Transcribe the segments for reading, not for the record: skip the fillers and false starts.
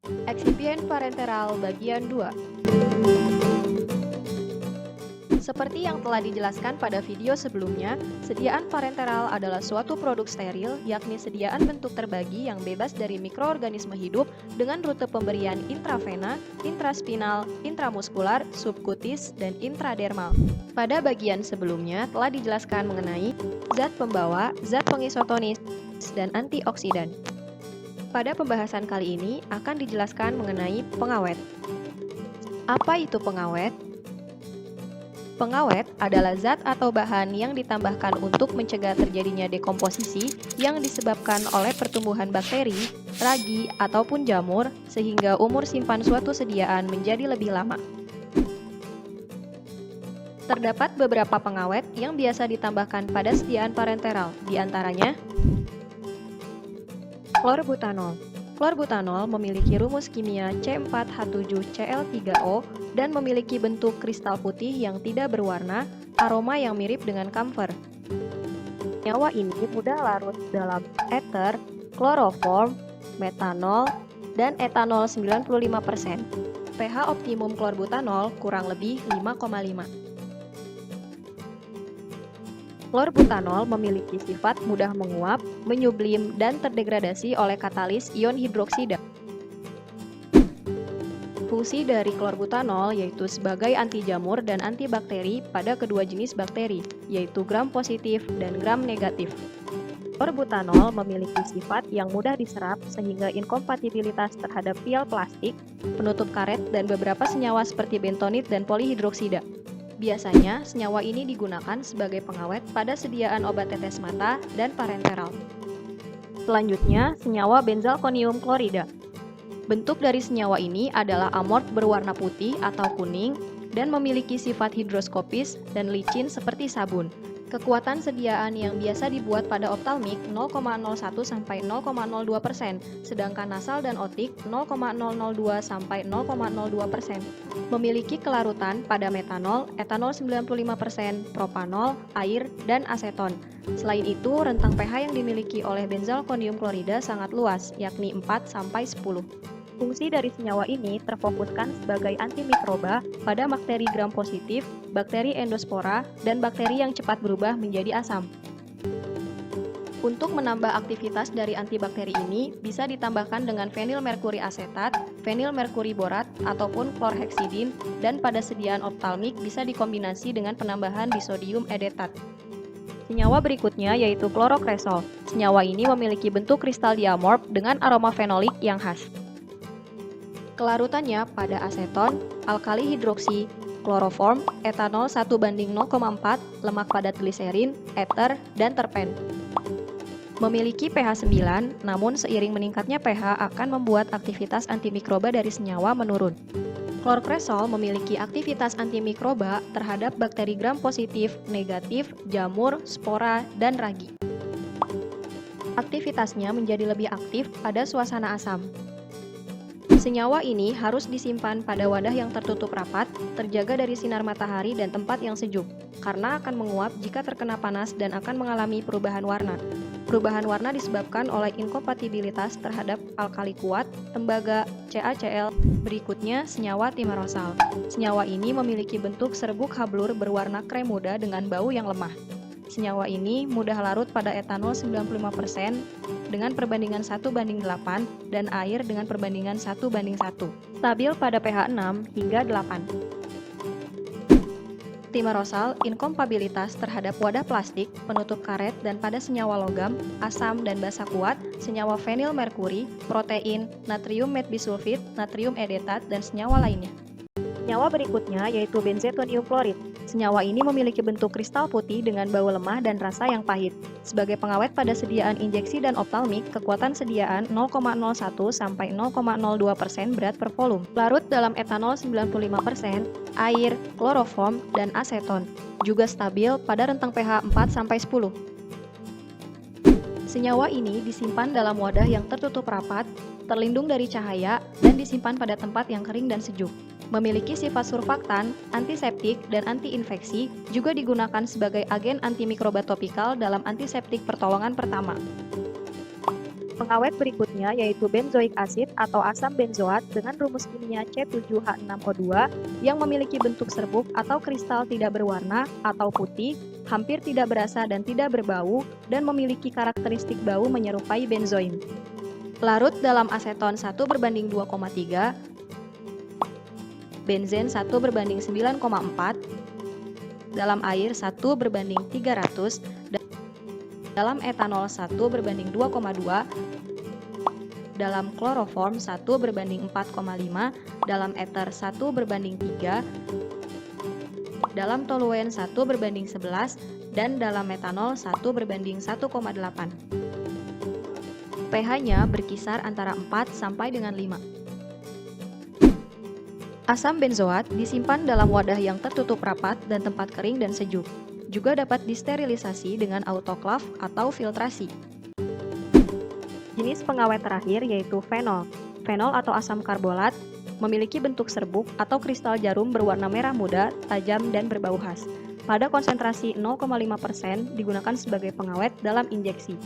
Excipient parenteral bagian 2. Seperti yang telah dijelaskan pada video sebelumnya, sediaan parenteral adalah suatu produk steril, yakni sediaan bentuk terbagi yang bebas dari mikroorganisme hidup dengan rute pemberian intravena, intraspinal, intramuskular, subkutis, dan intradermal. Pada bagian sebelumnya telah dijelaskan mengenai zat pembawa, zat pengisotonis, dan antioksidan. Pada pembahasan kali ini akan dijelaskan mengenai pengawet. Apa itu pengawet? Pengawet adalah zat atau bahan yang ditambahkan untuk mencegah terjadinya dekomposisi yang disebabkan oleh pertumbuhan bakteri, ragi, ataupun jamur sehingga umur simpan suatu sediaan menjadi lebih lama. Terdapat beberapa pengawet yang biasa ditambahkan pada sediaan parenteral, diantaranya klorbutanol. Klorbutanol memiliki rumus kimia C4H7Cl3O dan memiliki bentuk kristal putih yang tidak berwarna, aroma yang mirip dengan kamfer. Senyawa ini mudah larut dalam ether, kloroform, metanol, dan etanol 95%. pH optimum klorbutanol kurang lebih 5,5. Klorbutanol memiliki sifat mudah menguap, menyublim, dan terdegradasi oleh katalis ion hidroksida. Fungsi dari klorbutanol yaitu sebagai anti jamur dan antibakteri pada kedua jenis bakteri, yaitu gram positif dan gram negatif. Klorbutanol memiliki sifat yang mudah diserap sehingga inkompatibilitas terhadap vial plastik, penutup karet, dan beberapa senyawa seperti bentonit dan polihidroksida. Biasanya, senyawa ini digunakan sebagai pengawet pada sediaan obat tetes mata dan parenteral. Selanjutnya, senyawa benzalkonium klorida. Bentuk dari senyawa ini adalah amort berwarna putih atau kuning dan memiliki sifat hidroskopis dan licin seperti sabun. Kekuatan sediaan yang biasa dibuat pada optalmik 0,01 sampai 0,02%, sedangkan nasal dan otik 0,002 sampai 0,02%. Memiliki kelarutan pada metanol, etanol 95%, propanol, air, dan aseton. Selain itu, rentang pH yang dimiliki oleh benzalkonium klorida sangat luas, yakni 4 sampai 10. Fungsi dari senyawa ini terfokuskan sebagai antimikroba pada bakteri gram positif, bakteri endospora, dan bakteri yang cepat berubah menjadi asam. Untuk menambah aktivitas dari antibakteri ini, bisa ditambahkan dengan fenilmerkuri asetat, fenilmerkuri borat, ataupun klorheksidin, dan pada sediaan optalmik bisa dikombinasi dengan penambahan disodium edetat. Senyawa berikutnya yaitu klorokresol. Senyawa ini memiliki bentuk kristal diamorf dengan aroma fenolik yang khas. Kelarutannya pada aseton, alkali hidroksi, kloroform, etanol 1:0,4, lemak padat gliserin, ether, dan terpen. Memiliki pH 9, namun seiring meningkatnya pH akan membuat aktivitas antimikroba dari senyawa menurun. Klorokresol memiliki aktivitas antimikroba terhadap bakteri gram positif, negatif, jamur, spora, dan ragi. Aktivitasnya menjadi lebih aktif pada suasana asam. Senyawa ini harus disimpan pada wadah yang tertutup rapat, terjaga dari sinar matahari dan tempat yang sejuk, karena akan menguap jika terkena panas dan akan mengalami perubahan warna. Perubahan warna disebabkan oleh inkompatibilitas terhadap alkali kuat, tembaga, CaCl. Berikutnya, senyawa timerosal. Senyawa ini memiliki bentuk serbuk hablur berwarna krem muda dengan bau yang lemah. Senyawa ini mudah larut pada etanol 95% dengan perbandingan 1:8 dan air dengan perbandingan 1:1. Stabil pada pH 6 hingga 8. Timerosal inkompatibilitas terhadap wadah plastik, penutup karet, dan pada senyawa logam, asam, dan basa kuat, senyawa fenilmerkuri, protein, natrium metbisulfit, natrium edetat, dan senyawa lainnya. Senyawa berikutnya yaitu benzetonium klorid. Senyawa ini memiliki bentuk kristal putih dengan bau lemah dan rasa yang pahit. Sebagai pengawet pada sediaan injeksi dan optalmik, kekuatan sediaan 0,01 sampai 0,02% berat per volume. Larut dalam etanol 95%, air, kloroform, dan aseton. Juga stabil pada rentang pH 4 sampai 10. Senyawa ini disimpan dalam wadah yang tertutup rapat, terlindung dari cahaya, dan disimpan pada tempat yang kering dan sejuk. Memiliki sifat surfaktan, antiseptik, dan antiinfeksi, juga digunakan sebagai agen antimikroba topikal dalam antiseptik pertolongan pertama. Pengawet berikutnya yaitu benzoik asid atau asam benzoat dengan rumus kimia C7H6O2 yang memiliki bentuk serbuk atau kristal tidak berwarna atau putih, hampir tidak berasa dan tidak berbau, dan memiliki karakteristik bau menyerupai benzoin. Larut dalam aseton 1:2,3, benzen 1:9,4, dalam air 1:300, dalam etanol 1:2,2, dalam kloroform 1:4,5, dalam eter 1:3, dalam toluen 1:11, dan dalam metanol 1:1,8. pH-nya berkisar antara 4 sampai dengan 5. Asam benzoat disimpan dalam wadah yang tertutup rapat dan tempat kering dan sejuk. Juga dapat disterilisasi dengan autoklav atau filtrasi. Jenis pengawet terakhir yaitu fenol. Fenol atau asam karbolat memiliki bentuk serbuk atau kristal jarum berwarna merah muda, tajam, dan berbau khas. Pada konsentrasi 0,5% digunakan sebagai pengawet dalam injeksi.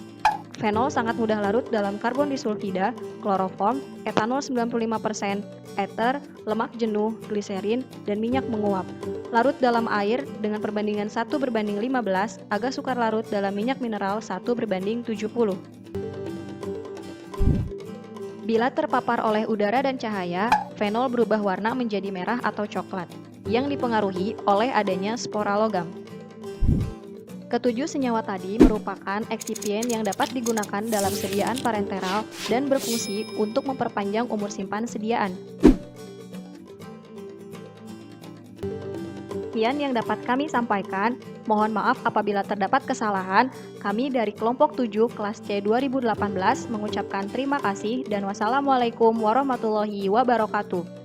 Fenol sangat mudah larut dalam karbon disulfida, kloroform, etanol 95%, eter, lemak jenuh, gliserin, dan minyak menguap. Larut dalam air dengan perbandingan 1:15, agak sukar larut dalam minyak mineral 1:70. Bila terpapar oleh udara dan cahaya, fenol berubah warna menjadi merah atau coklat, yang dipengaruhi oleh adanya spora logam. Ketujuh senyawa tadi merupakan eksipien yang dapat digunakan dalam sediaan parenteral dan berfungsi untuk memperpanjang umur simpan sediaan. Sekian yang dapat kami sampaikan. Mohon maaf apabila terdapat kesalahan. Kami dari kelompok 7 kelas C 2018 mengucapkan terima kasih dan wassalamualaikum warahmatullahi wabarakatuh.